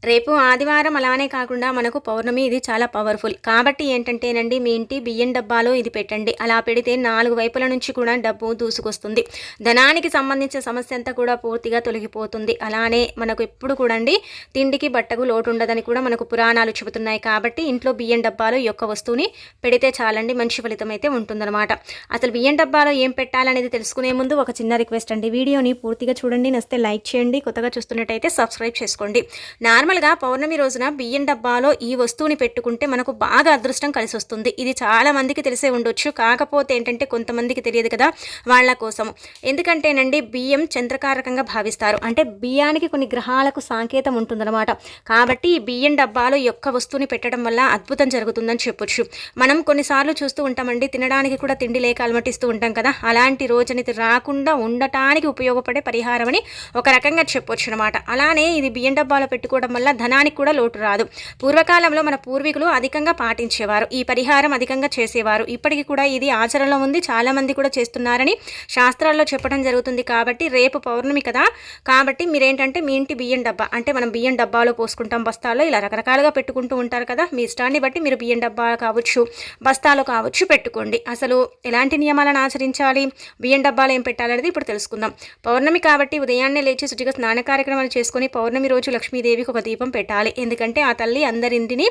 రేపు ఆదివారం అలానే కాకుండా మనకు పౌర్ణమి ఇది చాలా పవర్ఫుల్. కాబట్టి ఏంటంటేనండి, మీ ఇంటి బియ్యం డబ్బాలో ఇది పెట్టండి. అలా పెడితే 4 వైపుల నుంచి కూడా డబ్బు దూసుకొస్తుంది. ధనానికి సంబంధించిన సమస్య అంతా కూడా పూర్తిగా తొలగిపోతుంది. అలానే మనకు ఎప్పుడు కూడా అండి తిండికి బట్టకు లోటు ఉండదని కూడా మనకు పురాణాలు చెబుతున్నాయి. కాబట్టి ఇంట్లో బియ్యం డబ్బాలో ఈ యొక్క వస్తువుని పెడితే చాలండి, మంచి ఫలితం అయితే ఉంటుందన్నమాట. అసలు బియ్యం డబ్బాలో ఏం పెట్టాలనేది తెలుసుకునే ముందు ఒక చిన్న రిక్వెస్ట్ అండి, వీడియోని పూర్తిగా చూడండి, నచ్చితే లైక్ చేయండి, కొత్తగా చూస్తున్నట్టయితే సబ్స్క్రైబ్ చేసుకోండి. నార్మల్గా పౌర్ణమి రోజున బియ్యం డబ్బాలో ఈ వస్తువుని పెట్టుకుంటే మనకు బాగా అదృష్టం కలిసి వస్తుంది. ఇది చాలా మందికి తెలిసే ఉండొచ్చు, కాకపోతే ఏంటంటే కొంతమందికి తెలియదు కదా, వాళ్ళ కోసము. ఎందుకంటేనండి బియ్యం చంద్రకారకంగా భావిస్తారు, అంటే బియ్యానికి కొన్ని గ్రహాలకు సాంకేతం ఉంటుందన్నమాట. కాబట్టి ఈ బియ్యం డబ్బాలో ఈ యొక్క వస్తువుని పెట్టడం వల్ల అద్భుతం జరుగుతుందని చెప్పొచ్చు. మనం కొన్నిసార్లు చూస్తూ ఉంటామండి, తినడానికి కూడా తిండి లేక అలమటిస్తూ ఉంటాం కదా, అలాంటి రోజునైతే రాకుండా ఉండటానికి ఉపయోగపడే పరిహారం అని ఒక రకంగా చెప్పొచ్చు అనమాట. అలానే ఇది బియ్యం డబ్బాలో పెట్టుకోవడం వల్ల ధనానికి కూడా లోటు రాదు. పూర్వకాలంలో మన పూర్వీకులు అధికంగా పాటించేవారు, ఈ పరిహారం అధికంగా చేసేవారు. ఇప్పటికీ కూడా ఇది ఆచరణలో ఉంది, చాలా మంది కూడా చేస్తున్నారని శాస్త్రాల్లో చెప్పడం జరుగుతుంది. కాబట్టి రేపు పౌర్ణమి కదా, కాబట్టి మీరేంటంటే మీ ఇంటి బియ్యం డబ్బా, అంటే మనం బియ్యం డబ్బాలో పోసుకుంటాం, బస్తాల్లో ఇలా రకరకాలుగా పెట్టుకుంటూ ఉంటారు కదా, మీ ఇష్టాన్ని బట్టి మీరు బియ్యం డబ్బా కావచ్చు, బస్తాలో కావచ్చు పెట్టుకోండి. అసలు ఎలాంటి నియమాలను ఆచరించాలి, బియ్యం డబ్బాలో ఏం పెట్టాలనేది ఇప్పుడు తెలుసుకుందాం. పౌర్ణమి కాబట్టి ఉదయాన్నే లేచి శుచిగా స్నాన కార్యక్రమాలు చేసుకుని పౌర్ణమి రోజు లక్ష్మీదేవికి ఒక దీపం పెట్టాలి. ఎందుకంటే ఆ తల్లి అందరింటిని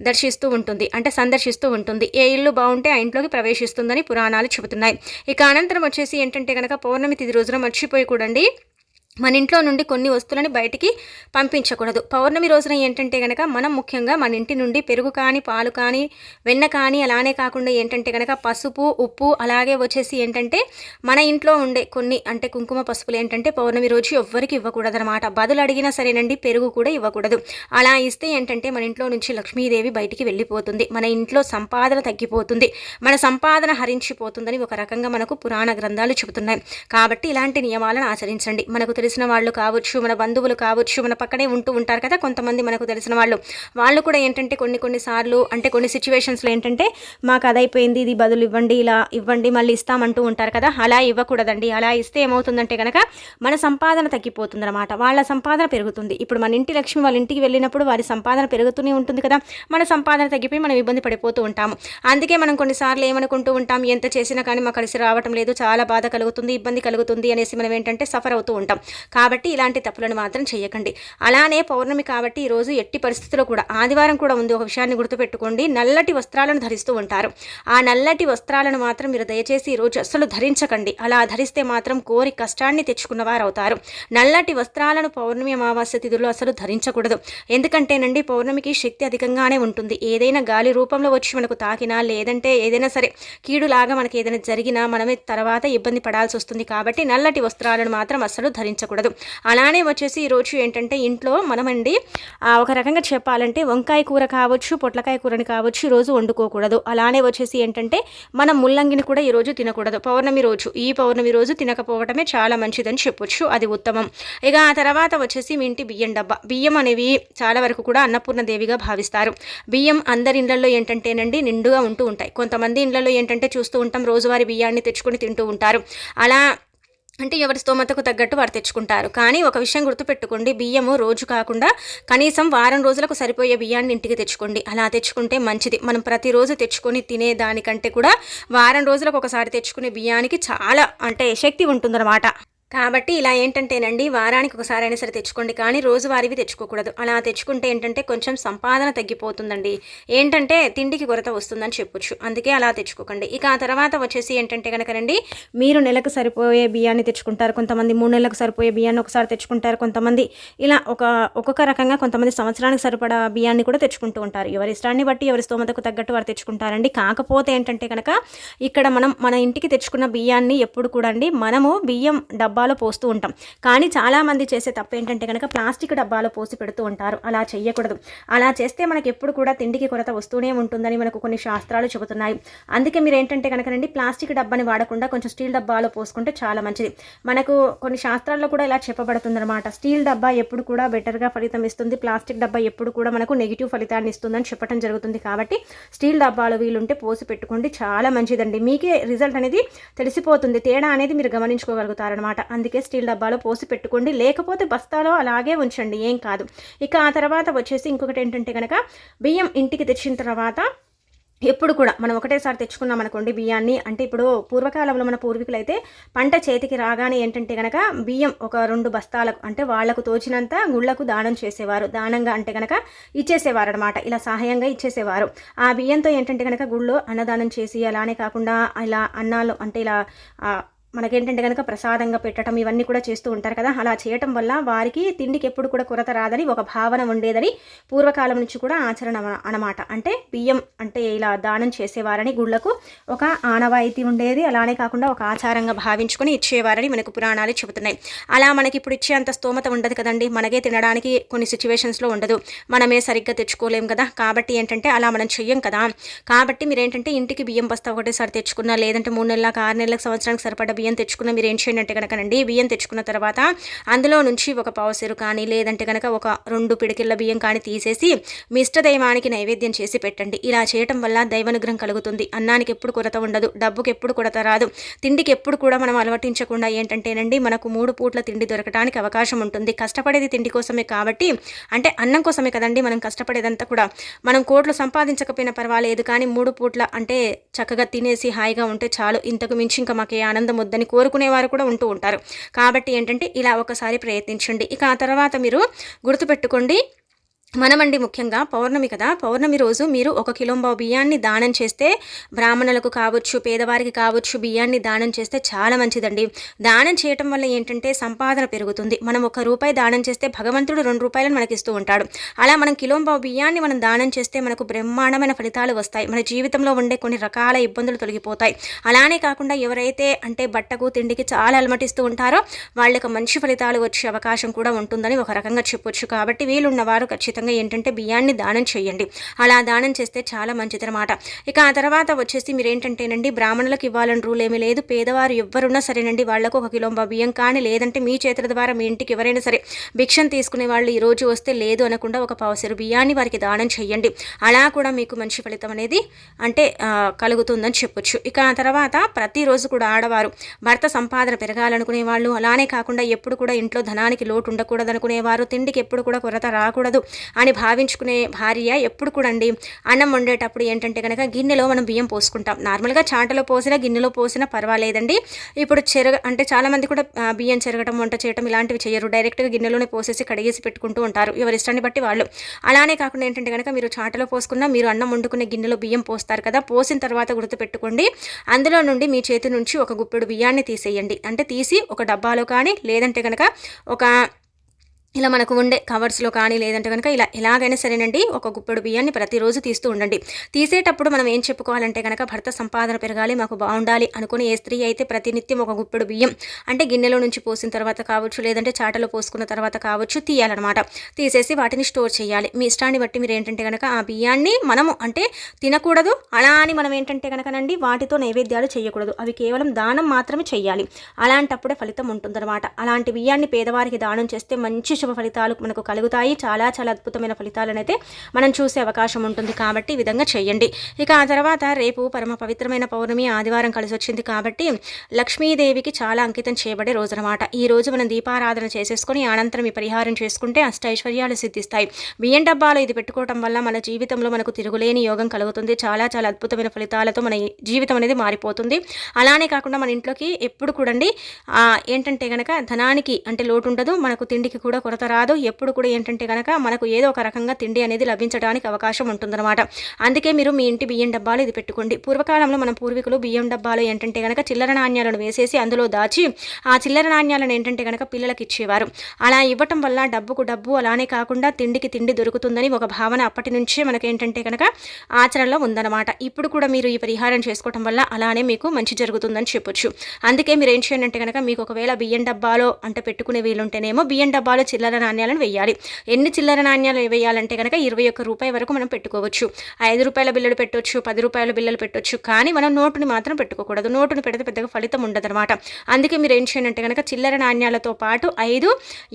దర్శిస్తూ ఉంటుంది, అంటే సందర్శిస్తూ ఉంటుంది. ఏ ఇల్లు బాగుంటే ఆ ఇంట్లోకి ప్రవేశిస్తుందని పురాణాలు చెబుతున్నాయి. ఇక అనంతరం వచ్చేసి ఏంటంటే కనుక పౌర్ణమి తిథి రోజున మర్చిపోయి కూడండి మన ఇంట్లో నుండి కొన్ని వస్తువులని బయటికి పంపించకూడదు. పౌర్ణమి రోజున ఏంటంటే కనుక మనం ముఖ్యంగా మన ఇంటి నుండి పెరుగు కానీ, పాలు కానీ, వెన్న కానీ, అలానే కాకుండా ఏంటంటే కనుక పసుపు, ఉప్పు, అలాగే వచ్చేసి ఏంటంటే మన ఇంట్లో ఉండే కొన్ని అంటే కుంకుమ పసుపులు ఏంటంటే పౌర్ణమి రోజు ఎవ్వరికి ఇవ్వకూడదు అనమాట. బదులు అడిగినా సరేనండి, పెరుగు కూడా ఇవ్వకూడదు. అలా ఇస్తే ఏంటంటే మన ఇంట్లో నుంచి లక్ష్మీదేవి బయటికి వెళ్ళిపోతుంది, మన ఇంట్లో సంపాదన తగ్గిపోతుంది, మన సంపాదన హరించిపోతుందని ఒక రకంగా మనకు పురాణ గ్రంథాలు చెబుతున్నాయి. కాబట్టి ఇలాంటి నియమాలను ఆచరించండి. మనకు తెలిసిన వాళ్ళు కావచ్చు, మన బంధువులు కావచ్చు, మన పక్కనే ఉంటూ ఉంటారు కదా కొంతమంది మనకు తెలిసిన వాళ్ళు కూడా ఏంటంటే కొన్నిసార్లు అంటే కొన్ని సిచ్యువేషన్స్లో ఏంటంటే మాకు అదైపోయింది, ఇది బదులు ఇవ్వండి, ఇలా ఇవ్వండి, మళ్ళీ ఇస్తామంటూ ఉంటారు కదా, అలా ఇవ్వకూడదండి. అలా ఇస్తే ఏమవుతుందంటే కనుక మన సంపాదన తగ్గిపోతుంది అనమాట, వాళ్ళ సంపాదన పెరుగుతుంది. ఇప్పుడు మన ఇంటి లక్ష్మి వాళ్ళ ఇంటికి వెళ్ళినప్పుడు వారి సంపాదన పెరుగుతూనే ఉంటుంది కదా, మన సంపాదన తగ్గిపోయి మనం ఇబ్బంది పడిపోతూ ఉంటాము. అందుకే మనం కొన్నిసార్లు ఏమనుకుంటూ ఉంటాం, ఎంత చేసినా కానీ మాకు కలిసి రావటం లేదు, చాలా బాధ కలుగుతుంది, ఇబ్బంది కలుగుతుంది అనేసి మనం ఏంటంటే సఫర్ అవుతూ ఉంటాం. కాబట్టి ఇలాంటి తప్పులను మాత్రం చేయకండి. అలానే పౌర్ణమి కాబట్టి ఈరోజు ఎట్టి పరిస్థితుల్లో కూడా ఆదివారం కూడా ఉంది, ఒక విషయాన్ని గుర్తుపెట్టుకోండి, నల్లటి వస్త్రాలను ధరిస్తూ ఉంటారు. ఆ నల్లటి వస్త్రాలను మాత్రం మీరు దయచేసి ఈరోజు అస్సలు ధరించకండి. అలా ధరిస్తే మాత్రం కోరి కష్టాన్ని తెచ్చుకున్నవారు అవుతారు. నల్లటి వస్త్రాలను పౌర్ణమి అమావాస్య తిథుల్లో అసలు ధరించకూడదు. ఎందుకంటేనండి పౌర్ణమికి శక్తి అధికంగానే ఉంటుంది. ఏదైనా గాలి రూపంలో వచ్చి మనకు తాకినా, లేదంటే ఏదైనా సరే కీడులాగా మనకి ఏదైనా జరిగినా మనమే తర్వాత ఇబ్బంది పడాల్సి వస్తుంది. కాబట్టి నల్లటి వస్త్రాలను మాత్రం అస్సలు ధరించకూడదు. అలానే వచ్చేసి ఈరోజు ఏంటంటే ఇంట్లో మనమండి ఒక రకంగా చెప్పాలంటే వంకాయ కూర కావచ్చు, పొట్లకాయ కూరని కావచ్చు ఈరోజు వండుకోకూడదు. అలానే వచ్చేసి ఏంటంటే మనం ముల్లంగిని కూడా ఈరోజు తినకూడదు. ఈ పౌర్ణమి రోజు తినకపోవడమే చాలా మంచిదని చెప్పొచ్చు, అది ఉత్తమం. ఇక ఆ తర్వాత వచ్చేసి మీ ఇంటి బియ్యం డబ్బా, బియ్యం అనేవి చాలా వరకు కూడా అన్నపూర్ణ దేవిగా భావిస్తారు. బియ్యం అందరి ఇళ్లలో ఏంటంటేనండి నిండుగా ఉంటూ ఉంటాయి. కొంతమంది ఇళ్లలో ఏంటంటే చూస్తూ ఉంటాం రోజువారీ బియ్యాన్ని తెచ్చుకొని తింటూ ఉంటారు. అలా అంటే ఎవరి స్తోమతకు తగ్గట్టు వారు తెచ్చుకుంటారు. కానీ ఒక విషయం గుర్తుపెట్టుకోండి, బియ్యము రోజు కాకుండా కనీసం వారం రోజులకు సరిపోయే బియ్యాన్ని ఇంటికి తెచ్చుకోండి. అలా తెచ్చుకుంటే మంచిది. మనం ప్రతిరోజు తెచ్చుకొని తినేదానికంటే కూడా వారం రోజులకు ఒకసారి తెచ్చుకునే బియ్యానికి చాలా అంటే శక్తి ఉంటుందన్నమాట. కాబట్టి ఇలా ఏంటంటేనండి వారానికి ఒకసారి అయినా సరే తెచ్చుకోండి, కానీ రోజువారీవి తెచ్చుకోకూడదు. అలా తెచ్చుకుంటే ఏంటంటే కొంచెం సంపాదన తగ్గిపోతుందండి, ఏంటంటే తిండికి కొరత వస్తుందని చెప్పొచ్చు. అందుకే అలా తెచ్చుకోకండి. ఇక ఆ తర్వాత వచ్చేసి ఏంటంటే కనుకనండి మీరు నెలకు సరిపోయే బియ్యాన్ని తెచ్చుకుంటారు, కొంతమంది 3 నెలలకు సరిపోయే బియ్యాన్ని ఒకసారి తెచ్చుకుంటారు, కొంతమంది ఇలా ఒక్కొక్క రకంగా కొంతమంది సంవత్సరానికి సరిపడా బియ్యాన్ని కూడా తెచ్చుకుంటూ ఉంటారు. ఎవరి ఇష్టాన్ని బట్టి ఎవరి స్తోమతకు తగ్గట్టు వారు తెచ్చుకుంటారండి. కాకపోతే ఏంటంటే కనుక ఇక్కడ మనం మన ఇంటికి తెచ్చుకున్న బియ్యాన్ని ఎప్పుడు కూడా అండి మనము బియ్యం డబ్బాలో పోస్తూ ఉంటాం. కానీ చాలామంది చేసే తప్పు ఏంటంటే కనుక ప్లాస్టిక్ డబ్బాలో పోసి పెడుతూ ఉంటారు. అలా చేయకూడదు. అలా చేస్తే మనకి ఎప్పుడు కూడా తిండికి కొరత వస్తూనే ఉంటుందని మనకు కొన్ని శాస్త్రాలు చెబుతున్నాయి. అందుకే మీరు ఏంటంటే కనుకనండి ప్లాస్టిక్ డబ్బాని వాడకుండా కొంచెం స్టీల్ డబ్బాలో పోసుకుంటే చాలా మంచిది. మనకు కొన్ని శాస్త్రాల్లో కూడా ఇలా చెప్పబడుతుందన్నమాట. స్టీల్ డబ్బా ఎప్పుడు కూడా బెటర్గా ఫలితం ఇస్తుంది, ప్లాస్టిక్ డబ్బా ఎప్పుడు కూడా మనకు నెగిటివ్ ఫలితాన్ని ఇస్తుందని చెప్పడం జరుగుతుంది. కాబట్టి స్టీల్ డబ్బాలో వీలుంటే పోసి పెట్టుకోండి, చాలా మంచిదండి. మీకే రిజల్ట్ అనేది తెలిసిపోతుంది, తేడా అనేది మీరు గమనించుకోగలుగుతారనమాట. అందుకే స్టీల్ డబ్బాలో పోసి పెట్టుకోండి, లేకపోతే బస్తాలో అలాగే ఉంచండి, ఏం కాదు. ఇక ఆ తర్వాత వచ్చేసి ఇంకొకటి ఏంటంటే కనుక బియ్యం ఇంటికి తెచ్చిన తర్వాత ఎప్పుడు కూడా మనం ఒకటేసారి తెచ్చుకున్నాం అనుకోండి బియ్యాన్ని, అంటే ఇప్పుడు పూర్వకాలంలో మన పూర్వీకులు అయితే పంట చేతికి రాగానే ఏంటంటే కనుక బియ్యం ఒక 2 బస్తాలకు అంటే వాళ్లకు తోచినంత గుళ్ళకు దానం చేసేవారు. దానంగా అంటే కనుక ఇచ్చేసేవారు అనమాట, ఇలా సహాయంగా ఇచ్చేసేవారు. ఆ బియ్యంతో ఏంటంటే కనుక గుళ్ళో అన్నదానం చేసి, అలానే కాకుండా ఇలా అన్నాలు అంటే ఇలా మనకేంటంటే కనుక ప్రసాదంగా పెట్టడం ఇవన్నీ కూడా చేస్తూ ఉంటారు కదా. అలా చేయటం వల్ల వారికి తిండికి ఎప్పుడు కూడా కొరత రాదని ఒక భావన ఉండేదని పూర్వకాలం నుంచి కూడా ఆచరణ అనమాట. అంటే బియ్యం అంటే ఇలా దానం చేసేవారని గుళ్ళకు ఒక ఆనవాయితీ ఉండేది. అలానే కాకుండా ఒక ఆచారంగా భావించుకొని ఇచ్చేవారని మనకు పురాణాలు చెబుతున్నాయి. అలా మనకి ఇప్పుడు ఇచ్చే అంత స్తోమత ఉండదు కదండి, మనకే తినడానికి కొన్ని సిచ్యువేషన్స్లో ఉండదు, మనమే సరిగ్గా తెచ్చుకోలేం కదా. కాబట్టి ఏంటంటే అలా మనం చెయ్యం కదా. కాబట్టి మీరేంటంటే ఇంటికి బియ్యం బస్తా ఒకటేసారి తెచ్చుకున్నా, లేదంటే 3 నెలలకు 6 నెలలకు సంవత్సరానికి సరిపడ బియ్యం తెచ్చుకున్న మీరు ఏం చేయండి అంటే కనుకనండి, బియ్యం తెచ్చుకున్న తర్వాత అందులో నుంచి ఒక పావుసేరు కానీ లేదంటే కనుక ఒక 2 పిడికిళ్ళ బియ్యం కానీ తీసేసి మీ ఇష్టదైవానికి నైవేద్యం చేసి పెట్టండి. ఇలా చేయటం వల్ల దైవానుగ్రహం కలుగుతుంది. అన్నానికి ఎప్పుడు కొరత ఉండదు, డబ్బుకి ఎప్పుడు కొరత రాదు, తిండికి ఎప్పుడు కూడా మనం అలవటించకుండా ఏంటంటేనండి మనకు 3 పూట్ల తిండి దొరకడానికి అవకాశం ఉంటుంది. కష్టపడేది తిండి కోసమే కాబట్టి, అంటే అన్నం కోసమే కదండి మనం కష్టపడేదంతా కూడా. మనం కోట్లు సంపాదించకపోయినా పర్వాలేదు, కానీ 3 పూట్ల అంటే చక్కగా తినేసి హాయిగా ఉంటే చాలు, ఇంతకు మించి ఇంకా మాకే ఆనందం వద్దని కోరుకునేవారు కూడా ఉంటూ ఉంటారు. కాబట్టి ఏంటంటే ఇలా ఒకసారి ప్రయత్నించండి. ఇక ఆ తర్వాత మీరు గుర్తుపెట్టుకోండి, మనమండి ముఖ్యంగా పౌర్ణమి కదా, పౌర్ణమి రోజు మీరు 1 కిలోంబావు బియ్యాన్ని దానం చేస్తే, బ్రాహ్మణులకు కావచ్చు పేదవారికి కావచ్చు బియ్యాన్ని దానం చేస్తే చాలా మంచిదండి. దానం చేయటం వల్ల ఏంటంటే సంపాదన పెరుగుతుంది. మనం 1 రూపాయి దానం చేస్తే భగవంతుడు 2 రూపాయలను మనకి ఇస్తూ ఉంటాడు. అలా మనం కిలోంబావు బియ్యాన్ని మనం దానం చేస్తే మనకు బ్రహ్మాండమైన ఫలితాలు వస్తాయి. మన జీవితంలో ఉండే కొన్ని రకాల ఇబ్బందులు తొలగిపోతాయి. అలానే కాకుండా ఎవరైతే అంటే బట్టకు తిండికి చాలా అలమటిస్తూ ఉంటారో వాళ్ళకి మంచి ఫలితాలు వచ్చే అవకాశం కూడా ఉంటుందని ఒక రకంగా చెప్పొచ్చు. కాబట్టి వీలున్న వారు ఖచ్చితంగా ఏంటంటే బియ్యాన్ని దానం చేయండి. అలా దానం చేస్తే చాలా మంచిదన్నమాట. ఇక ఆ తర్వాత వచ్చేసి మీరు ఏంటంటేనండి బ్రాహ్మణులకు ఇవ్వాలని రూల్ ఏమీ లేదు. పేదవారు ఎవరున్నా సరేనండి వాళ్ళకు 1 కిలోంబా బియ్యం కానీ లేదంటే మీ చేతుల ద్వారా మీ ఇంటికి ఎవరైనా సరే భిక్షం తీసుకునే వాళ్ళు ఈ రోజు వస్తే లేదు అనకుండా ఒక పావుసేరు బియ్యాన్ని వారికి దానం చేయండి. అలా కూడా మీకు మంచి ఫలితం అనేది అంటే కలుగుతుందని చెప్పొచ్చు. ఇక ఆ తర్వాత ప్రతిరోజు కూడా ఆడవారు భర్త సంపాదన పెరగాలనుకునే వాళ్ళు, అలానే కాకుండా ఎప్పుడు కూడా ఇంట్లో ధనానికి లోటు ఉండకూడదు అనుకునేవారు, తిండికి ఎప్పుడు కూడా కొరత రాకూడదు అని భావించుకునే భార్య ఎప్పుడు కూడా అండి అన్నం వండేటప్పుడు ఏంటంటే కనుక గిన్నెలో మనం బియ్యం పోసుకుంటాం. నార్మల్గా చాటలో పోసినా గిన్నెలో పోసినా పర్వాలేదండి. ఇప్పుడు అంటే చాలామంది కూడా బియ్యం చెరగటం వంట చేయటం ఇలాంటివి చేయరు, డైరెక్ట్గా గిన్నెలోనే పోసేసి కడిగేసి పెట్టుకుంటూ ఉంటారు, ఎవరి ఇష్టాన్ని బట్టి వాళ్ళు. అలానే కాకుండా ఏంటంటే కనుక మీరు చాటలో పోసుకున్నా మీరు అన్నం వండుకునే గిన్నెలో బియ్యం పోస్తారు కదా, పోసిన తర్వాత గుర్తుపెట్టుకోండి అందులో నుండి మీ చేతి నుంచి 1 గుప్పెడు బియ్యాన్ని తీసేయండి. అంటే తీసి ఒక డబ్బాలో కానీ లేదంటే కనుక ఒక ఇలా మనకు ఉండే కవర్స్లో కానీ లేదంటే కనుక ఇలా ఎలాగైనా సరేనండి 1 గుప్పెడు బియ్యాన్ని ప్రతిరోజు తీస్తూ ఉండండి. తీసేటప్పుడు మనం ఏం చెప్పుకోవాలంటే కనుక భర్త సంపాదన పెరగాలి, మాకు బాగుండాలి అనుకుని ఏ స్త్రీ అయితే ప్రతినిత్యం 1 గుప్పెడు బియ్యం అంటే గిన్నెలో నుంచి పోసిన తర్వాత కావచ్చు లేదంటే చాటలో పోసుకున్న తర్వాత కావచ్చు తీయాలన్నమాట. తీసేసి వాటిని స్టోర్ చేయాలి. మీ ఇష్టాన్ని బట్టి మీరు ఏంటంటే కనుక ఆ బియ్యాన్ని మనము అంటే తినకూడదు, అలా అని మనం ఏంటంటే కనుకనండి వాటితో నైవేద్యాలు చేయకూడదు, అవి కేవలం దానం మాత్రమే చేయాలి. అలాంటప్పుడే ఫలితం ఉంటుందన్నమాట. అలాంటి బియ్యాన్ని పేదవారికి దానం చేస్తే మంచి శుభ ఫలితాలు మనకు కలుగుతాయి. చాలా చాలా అద్భుతమైన ఫలితాలను అయితే మనం చూసే అవకాశం ఉంటుంది. కాబట్టి ఈ విధంగా చేయండి. ఇక ఆ తర్వాత రేపు పరమ పవిత్రమైన పౌర్ణమి ఆదివారం కలిసి వచ్చింది కాబట్టి లక్ష్మీదేవికి చాలా అంకితం చేయబడే రోజు అనమాట. ఈ రోజు మనం దీపారాధన చేసేసుకొని అనంతరం ఈ పరిహారం చేసుకుంటే అష్టైశ్వర్యాలు సిద్ధిస్తాయి. బియ్యం డబ్బాలో ఇది పెట్టుకోవడం వల్ల మన జీవితంలో మనకు తిరుగులేని యోగం కలుగుతుంది. చాలా చాలా అద్భుతమైన ఫలితాలతో మన జీవితం అనేది మారిపోతుంది. అలానే కాకుండా మన ఇంట్లోకి ఎప్పుడు కూడా ఏంటంటే కనుక ధనానికి అంటే లోటు ఉండదు, మనకు తిండికి కూడా కొరత రాదు. ఎప్పుడు కూడా ఏంటంటే కనుక మనకు ఏదో ఒక రకంగా తిండి అనేది లభించడానికి అవకాశం ఉంటుందన్నమాట. అందుకే మీరు మీ ఇంటి బియ్యం డబ్బాలు ఇది పెట్టుకోండి. పూర్వకాలంలో మన పూర్వీకులు బియ్యం డబ్బాలు ఏంటంటే కనుక చిల్లర నాణ్యాలను వేసేసి అందులో దాచి ఆ చిల్లర నాణ్యాలను ఏంటంటే కనుక పిల్లలకి ఇచ్చేవారు. అలా ఇవ్వటం వల్ల డబ్బుకు డబ్బు, అలానే కాకుండా తిండికి తిండి దొరుకుతుందని ఒక భావన అప్పటి నుంచే మనకేంటంటే కనుక ఆచరణలో ఉందన్నమాట. ఇప్పుడు కూడా మీరు ఈ పరిహారం చేసుకోవటం వల్ల అలానే మీకు మంచి జరుగుతుందని చెప్పొచ్చు. అందుకే మీరు ఏం చేయండి అంటే కనుక మీకు ఒకవేళ బియ్యం డబ్బాలో అంటే పెట్టుకునే వీలుంటేనేమో బియ్యం డబ్బాలో చిల్లర నాణ్యాలను వేయాలి. ఎన్ని చిల్లర నాణ్యాలు వేయాలంటే కనుక 21 రూపాయి వరకు మనం పెట్టుకోవచ్చు. 5 రూపాయల బిల్లలు పెట్టొచ్చు, 10 రూపాయల బిల్లలు పెట్టొచ్చు, కానీ మనం నోటుని మాత్రం పెట్టుకోకూడదు. నోటుని పెడితే పెద్దగా ఫలితం ఉండదన్నమాట. అందుకే మీరు ఏం చేయండి అంటే కనుక చిల్లర నాణ్యాలతో పాటు 5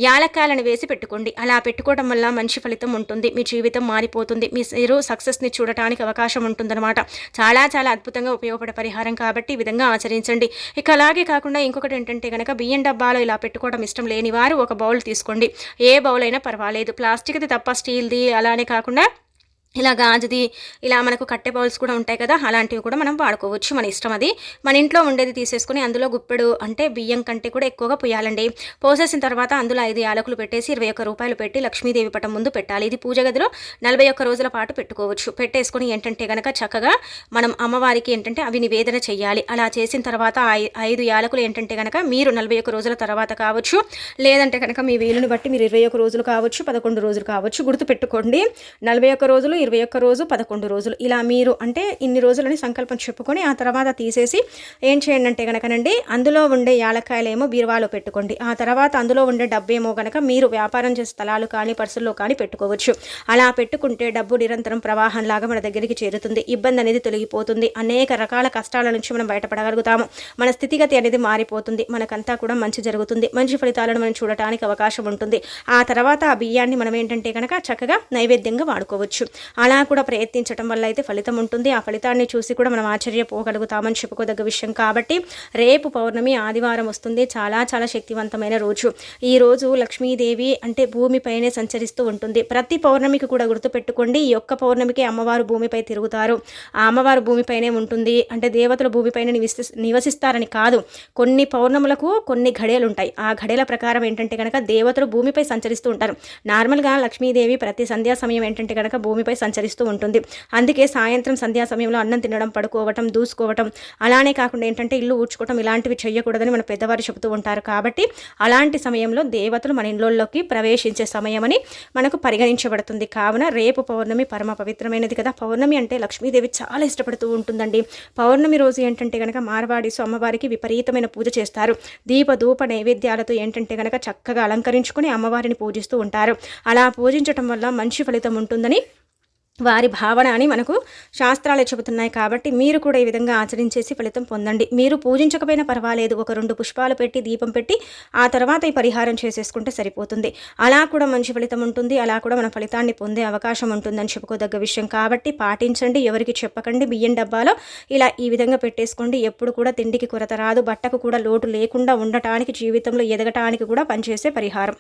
యాలక్కాయలను వేసి పెట్టుకోండి. అలా పెట్టుకోవడం వల్ల మంచి ఫలితం ఉంటుంది. మీ జీవితం మారిపోతుంది. మీరు సక్సెస్ని చూడటానికి అవకాశం ఉంటుందన్నమాట. చాలా చాలా అద్భుతంగా ఉపయోగపడే పరిహారం కాబట్టి ఈ విధంగా ఆచరించండి. ఇక అలాగే కాకుండా ఇంకొకటి ఏంటంటే కనుక బియ్యం డబ్బాలో ఇలా పెట్టుకోవడం ఇష్టం లేని వారు ఒక బౌల్ తీసుకోండి. ఏ బౌల్ అయినా పర్వాలేదు, ప్లాస్టిక్ది తప్ప స్టీల్ది అలానే కాకుండా ఇలా గాజుది, ఇలా మనకు కట్టె బౌల్స్ కూడా ఉంటాయి కదా, అలాంటివి కూడా మనం వాడుకోవచ్చు. మన ఇష్టం అది. మన ఇంట్లో ఉండేది తీసేసుకుని అందులో గుప్పెడు అంటే బియ్యం కంటే కూడా ఎక్కువగా పోయాలండి. పోసేసిన తర్వాత అందులో 5 యాలకులు పెట్టేసి 21 రూపాయలు పెట్టి లక్ష్మీదేవి పటం ముందు పెట్టాలి. ఇది పూజ గదిలో 41 రోజుల పాటు పెట్టుకోవచ్చు. పెట్టేసుకుని ఏంటంటే కనుక చక్కగా మనం అమ్మవారికి ఏంటంటే అవి నివేదన చేయాలి. అలా చేసిన తర్వాత 5 యాలకులు ఏంటంటే కనుక మీరు 41 రోజుల తర్వాత కావచ్చు, లేదంటే కనుక మీ వీలుని బట్టి మీరు 21 రోజులు కావచ్చు, 11 రోజులు కావచ్చు, గుర్తుపెట్టుకోండి. 41 రోజులు, 21 రోజు, 11 రోజులు, ఇలా మీరు అంటే ఇన్ని రోజులని సంకల్పం చెప్పుకొని ఆ తర్వాత తీసేసి ఏం చేయండి అంటే కనుకనండి అందులో ఉండే యాలక్కాయలేమో బీరువాలో పెట్టుకోండి. ఆ తర్వాత అందులో ఉండే డబ్బేమో కనుక మీరు వ్యాపారం చేసే స్థలాలు కానీ పర్సుల్లో కానీ పెట్టుకోవచ్చు. అలా పెట్టుకుంటే డబ్బు నిరంతరం ప్రవాహంలాగా మన దగ్గరికి చేరుతుంది. ఇబ్బంది అనేది తొలగిపోతుంది. అనేక రకాల కష్టాల నుంచి మనం బయటపడగలుగుతాము. మన స్థితిగతి అనేది మారిపోతుంది. మనకంతా కూడా మంచి జరుగుతుంది. మంచి ఫలితాలను మనం చూడటానికి అవకాశం ఉంటుంది. ఆ తర్వాత ఆ బియ్యాన్ని మనం ఏంటంటే కనుక చక్కగా నైవేద్యంగా వాడుకోవచ్చు. అలా కూడా ప్రయత్నించడం వల్ల అయితే ఫలితం ఉంటుంది. ఆ ఫలితాన్ని చూసి కూడా మనం ఆశ్చర్యపోగలుగుతామని చెప్పుకోదగ్గ విషయం. కాబట్టి రేపు పౌర్ణమి ఆదివారం వస్తుంది. చాలా చాలా శక్తివంతమైన రోజు. ఈ రోజు లక్ష్మీదేవి అంటే భూమిపైనే సంచరిస్తూ ఉంటుంది. ప్రతి పౌర్ణమికి కూడా గుర్తుపెట్టుకోండి, ఈ యొక్క పౌర్ణమికి అమ్మవారు భూమిపై తిరుగుతారు. ఆ అమ్మవారు భూమిపైనే ఉంటుంది. అంటే దేవతలు భూమిపైన నివసిస్తారని కాదు, కొన్ని పౌర్ణములకు కొన్ని ఘడియలు ఉంటాయి. ఆ ఘడియల ప్రకారం ఏంటంటే కనుక దేవతలు భూమిపై సంచరిస్తూ ఉంటారు. నార్మల్గా లక్ష్మీదేవి ప్రతి సంధ్యా సమయం ఏంటంటే కనుక భూమిపై సంచరిస్తూ ఉంటుంది. అందుకే సాయంత్రం సంధ్యా సమయంలో అన్నం తినడం, పడుకోవటం, దూసుకోవటం, అలానే కాకుండా ఏంటంటే ఇల్లు ఊడ్చుకోవటం ఇలాంటివి చేయకూడదని మన పెద్దవారు చెబుతూ ఉంటారు. కాబట్టి అలాంటి సమయంలో దేవతలు మన ఇంట్లోకి ప్రవేశించే సమయమని మనకు పరిగణించబడుతుంది. కావున రేపు పౌర్ణమి పరమ పవిత్రమైనది కదా. పౌర్ణమి అంటే లక్ష్మీదేవి చాలా ఇష్టపడుతూ ఉంటుందండి. పౌర్ణమి రోజు ఏంటంటే కనుక మార్వాడీసు అమ్మవారికి విపరీతమైన పూజ చేస్తారు. ధూప నైవేద్యాలతో ఏంటంటే కనుక చక్కగా అలంకరించుకొని అమ్మవారిని పూజిస్తూ ఉంటారు. అలా పూజించటం వల్ల మంచి ఫలితం ఉంటుందని వారి భావన అని మనకు శాస్త్రాలే చెబుతున్నాయి. కాబట్టి మీరు కూడా ఈ విధంగా ఆచరించేసి ఫలితం పొందండి. మీరు పూజించకపోయినా పర్వాలేదు, ఒక 2 పుష్పాలు పెట్టి దీపం పెట్టి ఆ తర్వాత ఈ పరిహారం చేసేసుకుంటే సరిపోతుంది. అలా కూడా మంచి ఫలితం ఉంటుంది. అలా కూడా మన ఫలితాన్ని పొందే అవకాశం ఉంటుందని చెప్పుకోదగ్గ విషయం. కాబట్టి పాటించండి, ఎవరికి చెప్పకండి. బియ్యం డబ్బాలో ఇలా ఈ విధంగా పెట్టేసుకోండి. ఎప్పుడు కూడా తిండికి కొరత రాదు, బట్టకు కూడా లోటు లేకుండా ఉండటానికి, జీవితంలో ఎదగటానికి కూడా పనిచేసే పరిహారం.